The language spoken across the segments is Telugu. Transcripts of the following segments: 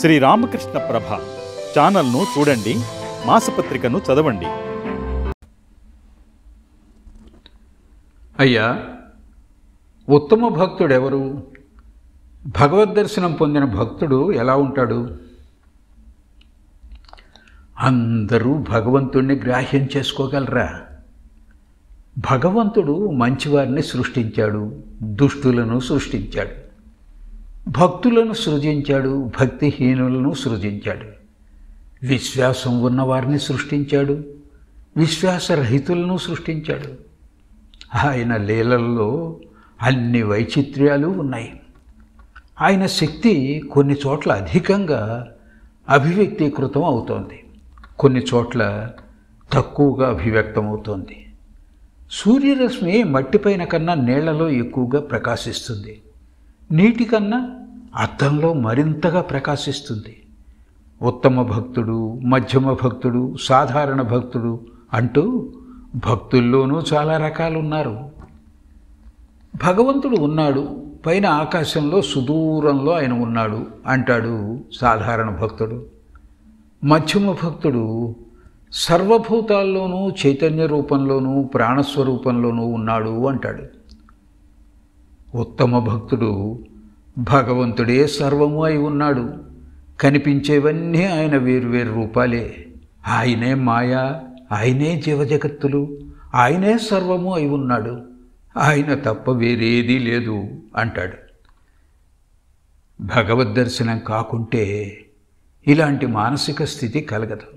శ్రీ రామకృష్ణ ప్రభ ఛానల్ను చూడండి, మాసపత్రికను చదవండి. అయ్యా, ఉత్తమ భక్తుడెవరు? భగవద్దర్శనం పొందిన భక్తుడు ఎలా ఉంటాడు? అందరూ భగవంతుణ్ణి గ్రాహ్యం చేసుకోగలరా? భగవంతుడు మంచివారిని సృష్టించాడు, దుష్టులను సృష్టించాడు, భక్తులను సృజించాడు, భక్తిహీనులను సృజించాడు, విశ్వాసం ఉన్నవారిని సృష్టించాడు, విశ్వాసరహితులను సృష్టించాడు. ఆయన లీలల్లో అన్ని వైచిత్ర్యాలు ఉన్నాయి. ఆయన శక్తి కొన్ని చోట్ల అధికంగా అభివ్యక్తీకృతం అవుతోంది, కొన్ని చోట్ల తక్కువగా అభివ్యక్తం అవుతోంది. సూర్యరశ్మి మట్టిపైన కన్నా నీళ్లలో ఎక్కువగా ప్రకాశిస్తుంది, నీటి కన్నా అద్దంలో మరింతగా ప్రకాశిస్తుంది. ఉత్తమ భక్తుడు, మధ్యమ భక్తుడు, సాధారణ భక్తుడు అంటూ భక్తుల్లోనూ చాలా రకాలున్నారు. భగవంతుడు ఉన్నాడు, పైన ఆకాశంలో సుదూరంలో ఆయన ఉన్నాడు అంటాడు సాధారణ భక్తుడు. మధ్యమ భక్తుడు సర్వభూతాల్లోనూ చైతన్య రూపంలోనూ ప్రాణస్వరూపంలోనూ ఉన్నాడు అంటాడు. ఉత్తమ భక్తుడు భగవంతుడే సర్వము అయి ఉన్నాడు, కనిపించేవన్నీ ఆయన వేరువేరు రూపాలే, ఆయనే మాయా, ఆయనే జీవజగత్తులు, ఆయనే సర్వము అయి ఉన్నాడు, ఆయన తప్ప వేరేదీ లేదు అంటాడు. భగవద్దర్శనం కాకుంటే ఇలాంటి మానసిక స్థితి కలగదు.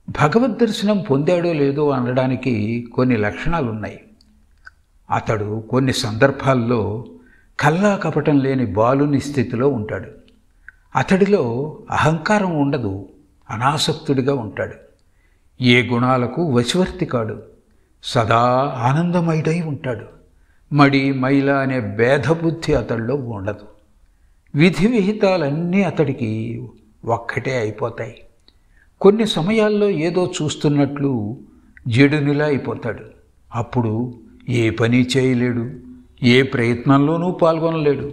భగవద్దర్శనం పొందాడో లేదో అనడానికి కొన్ని లక్షణాలున్నాయి. అతడు కొన్ని సందర్భాల్లో కల్లా కపటం లేని బాలుని స్థితిలో ఉంటాడు. అతడిలో అహంకారం ఉండదు, అనాసక్తుడిగా ఉంటాడు. ఏ గుణాలకు వశవర్తి కాడు, సదా ఆనందమయుడై ఉంటాడు. మడి మైల అనే భేదబుద్ధి అతడిలో ఉండదు. విధి విహితాలన్నీ అతడికి ఒక్కటే అయిపోతాయి. కొన్ని సమయాల్లో ఏదో చూస్తున్నట్లు జడునిలా అయిపోతాడు. అప్పుడు ఏ పని చేయలేడు, ఏ ప్రయత్నంలోనూ పాల్గొనలేడు.